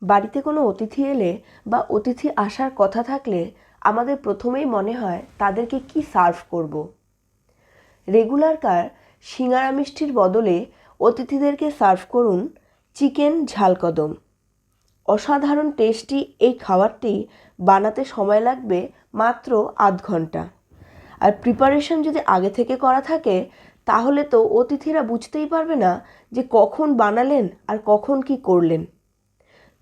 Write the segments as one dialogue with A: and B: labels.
A: বাড়িতে কোনো অতিথি এলে বা অতিথি আসার কথা থাকলে আমাদের প্রথমেই মনে হয় তাদেরকে কি সার্ভ করব। রেগুলারকার সিঙ্গারা মিষ্টির বদলে অতিথিদেরকে সার্ভ করুন চিকেন ঝাল কদম। অসাধারণ টেস্টি এই খাবারটি বানাতে সময় লাগবে মাত্র আধ ঘন্টা। আর প্রিপারেশন যদি আগে থেকে করা থাকে তাহলে তো অতিথিরা বুঝতেই পারবে না যে কখন বানালেন আর কখন কি করলেন।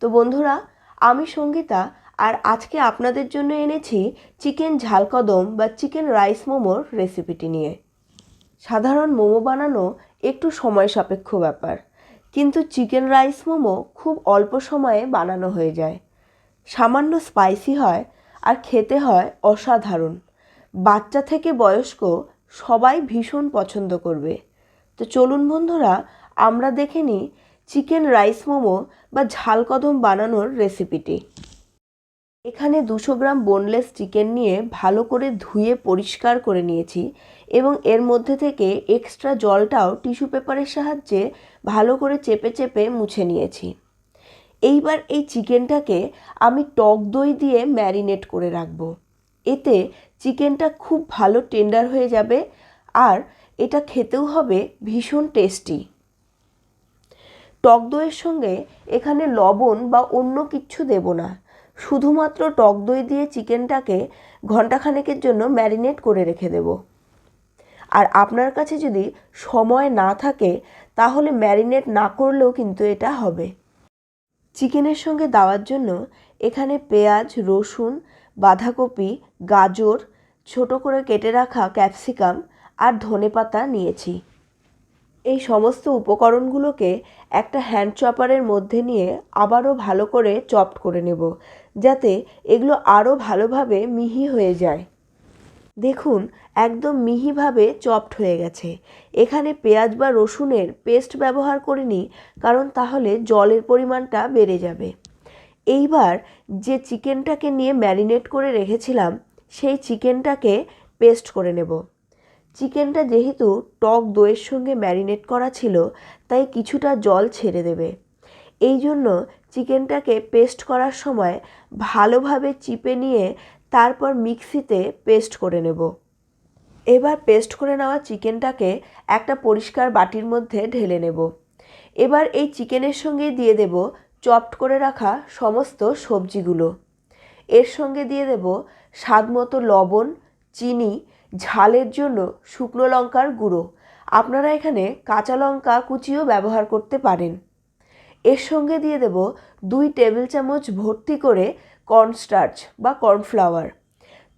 A: তো বন্ধুরা, আমি সঙ্গীতা আর আজকে আপনাদের জন্য এনেছি চিকেন ঝাল কদম বা চিকেন রাইস মোমোর রেসিপিটি নিয়ে। সাধারণ মোমো বানানো একটু সময় সাপেক্ষ ব্যাপার, কিন্তু চিকেন রাইস মোমো খুব অল্প সময়ে বানানো হয়ে যায়। সামান্য স্পাইসি হয় আর খেতে হয় অসাধারণ। বাচ্চা থেকে বয়স্ক সবাই ভীষণ পছন্দ করবে। তো চলুন বন্ধুরা, আমরা দেখে নিই চিকেন রাইস মোমো বা ঝাল কদম বানানোর রেসিপিটি। এখানে 200 গ্রাম বোনলেস চিকেন নিয়ে ভালো করে ধুয়ে পরিষ্কার করে নিয়েছি এবং এর মধ্যে থেকে এক্সট্রা জলটাও টিস্যু পেপারের সাহায্যে ভালো করে চেপে চেপে মুছে নিয়েছি। এইবার এই চিকেনটাকে আমি টক দই দিয়ে ম্যারিনেট করে রাখবো। এতে চিকেনটা খুব ভালো টেন্ডার হয়ে যাবে আর এটা খেতেও হবে ভীষণ টেস্টি। টক দইয়ের সঙ্গে এখানে লবণ বা অন্য কিচ্ছু দেব না, শুধুমাত্র টক দই দিয়ে চিকেনটাকে ঘন্টাখানেকের জন্য ম্যারিনেট করে রেখে দেব। আর আপনার কাছে যদি সময় না থাকে তাহলে ম্যারিনেট না করলেও কিন্তু এটা হবে। চিকেনের সঙ্গে দেওয়ার জন্য এখানে পেঁয়াজ, রসুন, বাঁধাকপি, গাজর, ছোট করে কেটে রাখা ক্যাপসিকাম আর ধনেপাতা নিয়েছি। এই সমস্ত উপকরণগুলোকে একটা হ্যান্ড চপারের মধ্যে নিয়ে আবারও ভালো করে চপড করে নেব, যাতে এগুলো আরও ভালোভাবে মিহি হয়ে যায়। দেখুন, একদম মিহিভাবে চপড হয়ে গেছে। এখানে পেঁয়াজ বা রসুনের পেস্ট ব্যবহার করিনি, কারণ তাহলে জলের পরিমাণটা বেড়ে যাবে। এইবার যে চিকেনটাকে নিয়ে ম্যারিনেট করে রেখেছিলাম সেই চিকেনটাকে পেস্ট করে নেব। চিকেনটা যেহেতু টক দইয়ের সঙ্গে ম্যারিনেট করা ছিল তাই কিছুটা জল ছেড়ে দেবে। এই জন্য চিকেনটাকে পেস্ট করার সময় ভালোভাবে চিপে নিয়ে তারপর মিক্সিতে পেস্ট করে নেব। এবার পেস্ট করে নেওয়া চিকেনটাকে একটা পরিষ্কার বাটির মধ্যে ঢেলে নেব। এবার এই চিকেনের সঙ্গে দিয়ে দেব চপড করে রাখা সমস্ত সবজিগুলো। এর সঙ্গে দিয়ে দেব স্বাদমতো লবণ, চিনি, ঝালের জন্য শুকনো লঙ্কার গুঁড়ো। আপনারা এখানে কাঁচা লঙ্কা কুচিও ব্যবহার করতে পারেন। এর সঙ্গে দিয়ে দেব 2 টেবিল চামচ ভর্তি করে কর্নস্টার্চ বা কর্নফ্লাওয়ার।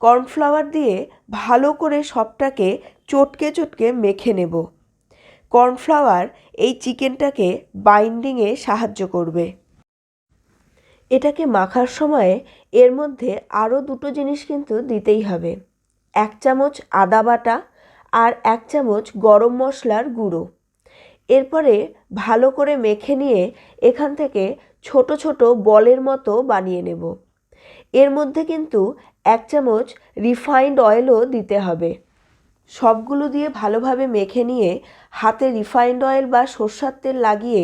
A: কর্নফ্লাওয়ার দিয়ে ভালো করে সবটাকে চটকে চটকে মেখে নেব। কর্নফ্লাওয়ার এই চিকেনটাকে বাইন্ডিংয়ে সাহায্য করবে। এটাকে মাখার সময়ে এর মধ্যে আরও 2টো জিনিস কিন্তু দিতেই হবে। 1 চামচ আদা বাটা আর 1 চামচ গরম মশলার গুঁড়ো। এরপরে ভালো করে মেখে নিয়ে এখান থেকে ছোট ছোট বলের মতো বানিয়ে নেব। এর মধ্যে কিন্তু 1 চামচ রিফাইন্ড অয়েলও দিতে হবে। সবগুলো দিয়ে ভালোভাবে মেখে নিয়ে হাতে রিফাইন্ড অয়েল বা সরষের তেল লাগিয়ে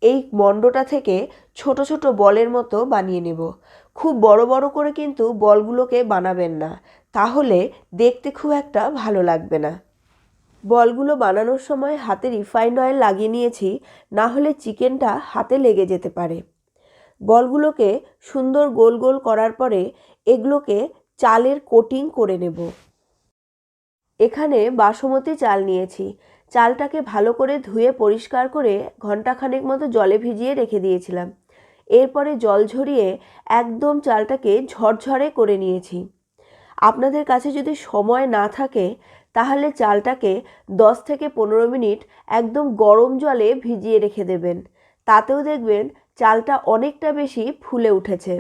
A: এই মণ্ডটা থেকে ছোট ছোট বলের মতো বানিয়ে নেব। খুব বড় বড় করে কিন্তু বলগুলোকে বানাবেন না, তাহলে দেখতে খুব একটা ভালো লাগবে না। বলগুলো বানানোর সময় হাতে রিফাইন্ড অয়েল লাগিয়ে নিয়েছি, না হলে চিকেনটা হাতে লেগে যেতে পারে। বলগুলোকে সুন্দর গোল গোল করার পরে এগুলোকে চালের কোটিং করে নেব। এখানে বাসমতি চাল নিয়েছি। চালটাকে ভালো করে ধুয়ে পরিষ্কার করে ঘন্টাখানেক মতো জলে ভিজিয়ে রেখে দিয়েছিলাম। এরপরে জল ঝরিয়ে একদম চালটাকে ঝরঝরে করে নিয়েছি। আপনাদের কাছে যদি সময় না থাকে তাহলে চালটাকে 10 থেকে 15 মিনিট একদম গরম জলে ভিজিয়ে রেখে দেবেন। তাতেও দেখবেন চালটা অনেকটা বেশি ফুলে উঠেছে।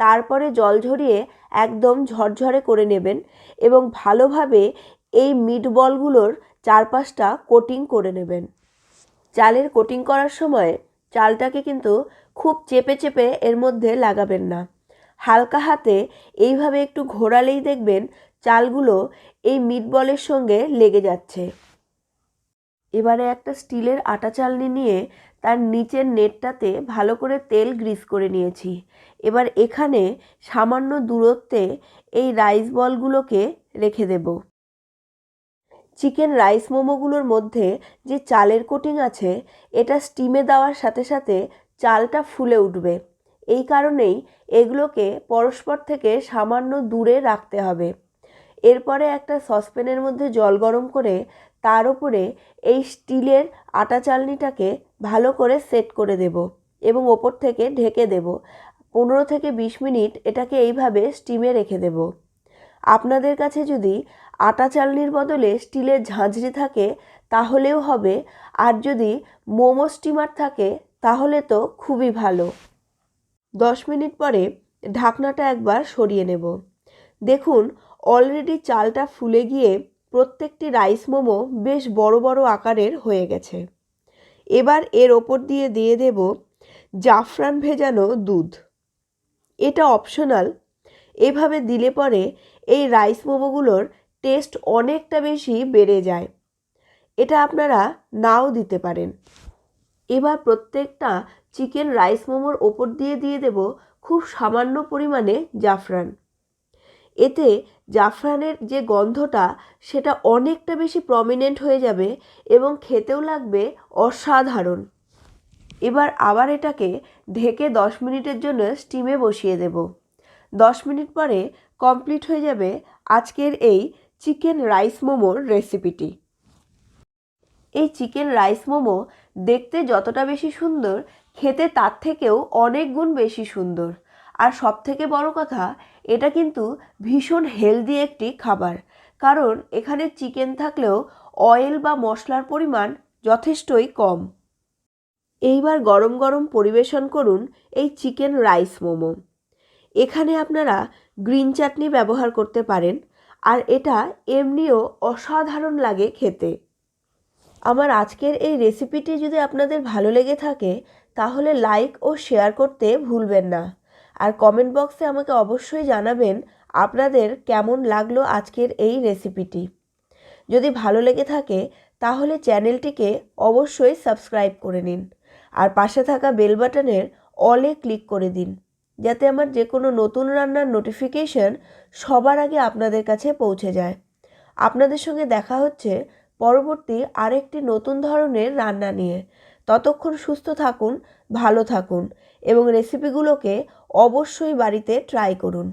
A: তারপরে জল ঝরিয়ে একদম ঝরঝরে করে নেবেন এবং ভালোভাবে এই মিট বলগুলোর চারপাশটা কোটিং করে নেবেন। চালের কোটিং করার সময় চালটাকে কিন্তু খুব চেপে চেপে এর মধ্যে লাগাবেন না। হালকা হাতে এইভাবে একটু ঘোরালেই দেখবেন চালগুলো এই মিট বলের সঙ্গে লেগে যাচ্ছে। এবারে একটা স্টিলের আটা চালনি নিয়ে তার নিচের নেটটাতে ভালো করে তেল গ্রিস করে নিয়েছি। এবার এখানে সামান্য দূরত্বে এই রাইস বলগুলোকে রেখে দেব। চিকেন রাইস মোমোগুলোর মধ্যে যে চালের কোটিং আছে, এটা স্টিমে দেওয়ার সাথে সাথে চালটা ফুলে উঠবে। এই কারণেই এগুলোকে পরস্পর থেকে সামান্য দূরে রাখতে হবে। এরপরে একটা সসপ্যানের মধ্যে জল গরম করে তার উপরে এই স্টিলের আটা চালনিটাকে ভালো করে সেট করে দেব এবং ওপর থেকে ঢেকে দেব। 15 থেকে 20 মিনিট এটাকে এইভাবে স্টিমে রেখে দেব। আপনাদের কাছে যদি আটা চালনির বদলে স্টিলের ঝাঁঝরি থাকে তাহলেও হবে, আর যদি মোমো স্টিমার থাকে তাহলে তো খুবই ভালো। 10 মিনিট পরে ঢাকনাটা একবার সরিয়ে নেব। দেখুন অলরেডি চালটা ফুলে গিয়ে প্রত্যেকটি রাইস মোমো বেশ বড় বড় আকারের হয়ে গেছে। এবার এর ওপর দিয়ে দেব জাফরান ভেজানো দুধ। এটা অপশনাল। এভাবে দিলে পরে এই রাইস মোমোগুলোর টেস্ট অনেকটা বেশি বেড়ে যায়। এটা আপনারা নাও দিতে পারেন। এবার প্রত্যেকটা চিকেন রাইস মোমোর ওপর দিয়ে দেব খুব সামান্য পরিমাণে জাফরান। এতে জাফরানের যে গন্ধটা সেটা অনেকটা বেশি প্রমিনেন্ট হয়ে যাবে এবং খেতেও লাগবে অসাধারণ। এবার আবার এটাকে ঢেকে 10 মিনিটের জন্য স্টিমে বসিয়ে দেব। 10 মিনিট পরে কমপ্লিট হয়ে যাবে আজকের এই চিকেন রাইস মোমোর রেসিপিটি। এই চিকেন রাইস মোমো দেখতে যতটা বেশি সুন্দর, খেতে তার থেকেও অনেক গুণ বেশি সুন্দর। আর সবথেকে বড় কথা, এটা কিন্তু ভীষণ হেলদি একটি খাবার, কারণ এখানে চিকেন থাকলেও অয়েল বা মশলার পরিমাণ যথেষ্টই কম। এইবার গরম গরম পরিবেশন করুন এই চিকেন রাইস মোমো। এখানে আপনারা গ্রিন চাটনি ব্যবহার করতে পারেন, আর এটা এমনিও অসাধারণ লাগে খেতে। আমার আজকের এই রেসিপিটি যদি আপনাদের ভালো লেগে থাকে তাহলে লাইক ও শেয়ার করতে ভুলবেন না। আর কমেন্ট বক্সে আমাকে অবশ্যই জানাবেন আপনাদের কেমন লাগলো আজকের এই রেসিপিটি। যদি ভালো লেগে থাকে তাহলে চ্যানেলটিকে অবশ্যই সাবস্ক্রাইব করে নিন, আর পাশে থাকা বেল বাটনের অলে ক্লিক করে দিন, যাতে আমার যে কোনো নতুন রান্নার নোটিফিকেশন সবার আগে আপনাদের কাছে পৌঁছে যায়। আপনাদের সঙ্গে দেখা হচ্ছে পরবর্তী আরেকটি নতুন ধরনের রান্না নিয়ে। ততক্ষণ সুস্থ থাকুন, ভালো থাকুন এবং রেসিপিগুলোকে অবশ্যই বাড়িতে ট্রাই করুন।